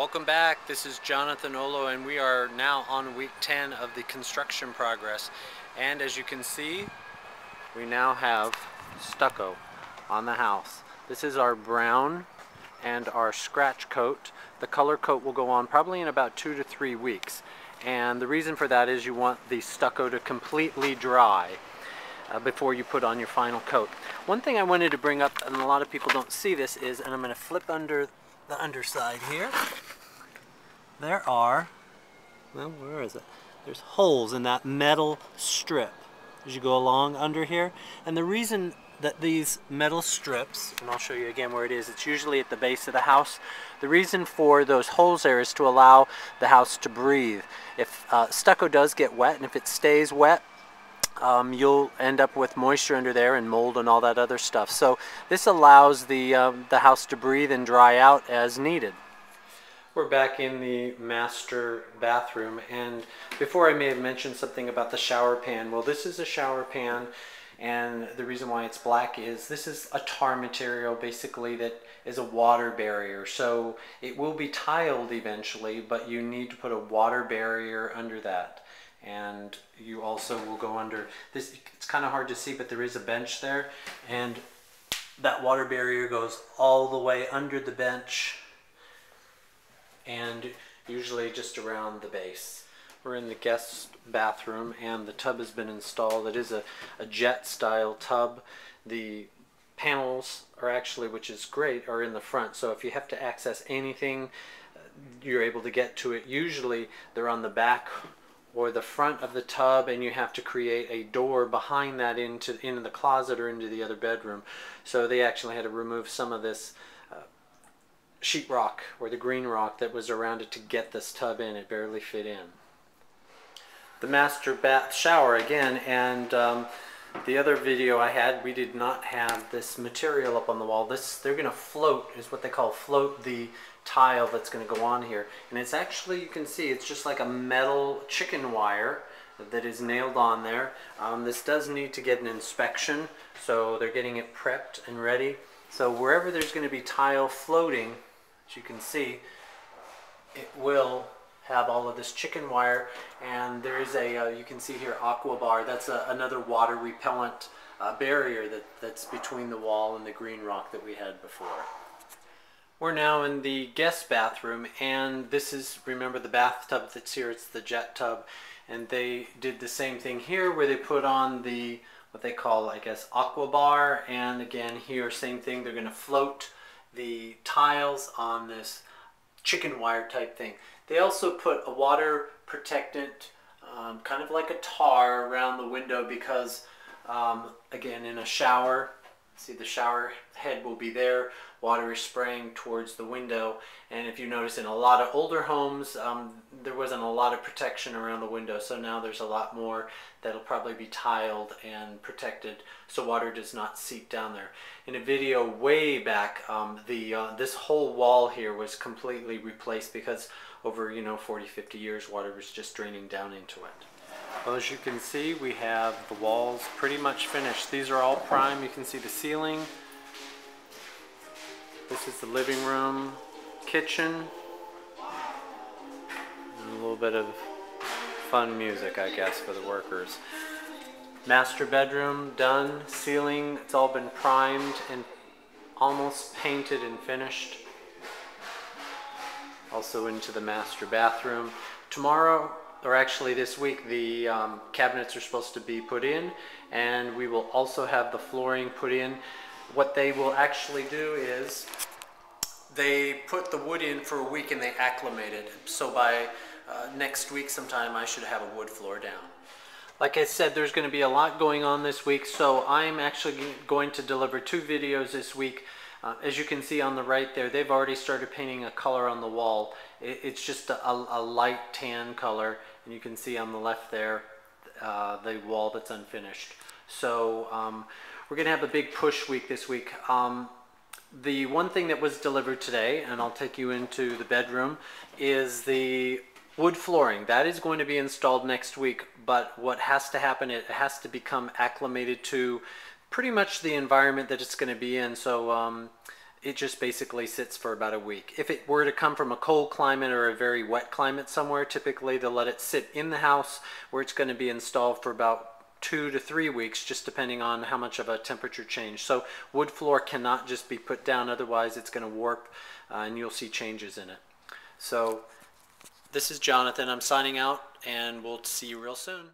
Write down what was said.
Welcome back. This is Jonathan Olow, and we are now on week 10 of the construction progress. And as you can see, we now have stucco on the house. This is our brown and our scratch coat. The color coat will go on probably in about 2 to 3 weeks. And the reason for that is you want the stucco to completely dry before you put on your final coat. One thing I wanted to bring up, and a lot of people don't see this, is, and I'm going to flip under the underside here. There are, well, where is it? There's holes in that metal strip as you go along under here. And the reason that these metal strips, and I'll show you again where it is, it's usually at the base of the house. The reason for those holes there is to allow the house to breathe. If stucco does get wet, and if it stays wet, you'll end up with moisture under there and mold and all that other stuff. So this allows the house to breathe and dry out as needed. We're back in the master bathroom, and before I may have mentioned something about the shower pan. Well, this is a shower pan, and the reason why it's black is this is a tar material basically that is a water barrier. So it will be tiled eventually, but you need to put a water barrier under that. And you also will go under this. It's kind of hard to see, but there is a bench there, and that water barrier goes all the way under the bench and usually just around the base. We're in the guest bathroom, and the tub has been installed. It is a jet style tub. The panels are actually, which is great, are in the front, so if you have to access anything, you're able to get to it. Usually they're on the back or the front of the tub, and you have to create a door behind that into the closet or into the other bedroom. So they actually had to remove some of this sheetrock or the green rock that was around it to get this tub in. It barely fit in. The master bath shower again, and the other video I had, we did not have this material up on the wall. They're going to float, is what they call float the tile that's going to go on here. And it's actually, you can see, it's just like a metal chicken wire that is nailed on there. This does need to get an inspection, so they're getting it prepped and ready. So wherever there's going to be tile floating, as you can see, it will have all of this chicken wire, and there is a, you can see here, aqua bar. That's another water repellent barrier that's between the wall and the green rock that we had before. We're now in the guest bathroom, and this is, remember, the bathtub that's here. It's the jet tub, and they did the same thing here where they put on the, what they call, I guess, aqua bar, and again here, same thing. They're going to float the tiles on this chicken wire type thing. They also put a water protectant, kind of like a tar, around the window because, again, in a shower, see the shower head will be there, water is spraying towards the window, and if you notice in a lot of older homes, there wasn't a lot of protection around the window, so now there's a lot more that'll probably be tiled and protected so water does not seep down there. In a video way back, this whole wall here was completely replaced because over 40-50 years water was just draining down into it. Well, as you can see, we have the walls pretty much finished. These are all prime. You can see the ceiling. This is the living room, kitchen, and a little bit of fun music, I guess, for the workers. Master bedroom done, ceiling, it's all been primed and almost painted and finished. Also into the master bathroom. Tomorrow, or actually this week, the cabinets are supposed to be put in, and we will also have the flooring put in. What they will actually do is they put the wood in for a week and they acclimate it. So by next week sometime I should have a wood floor down. Like I said, there's going to be a lot going on this week, so I'm actually going to deliver 2 videos this week. As you can see on the right there, they've already started painting a color on the wall. It's just a light tan color, and you can see on the left there the wall that's unfinished. So we're going to have a big push week this week. The one thing that was delivered today, and I'll take you into the bedroom, is the wood flooring. That is going to be installed next week, but what has to happen, it has to become acclimated to pretty much the environment that it's going to be in. So it just basically sits for about a week. If it were to come from a cold climate or a very wet climate somewhere, typically they'll let it sit in the house where it's going to be installed for about 2 to 3 weeks, just depending on how much of a temperature change. So wood floor cannot just be put down, otherwise it's going to warp and you'll see changes in it. So this is Jonathan. I'm signing out, and we'll see you real soon.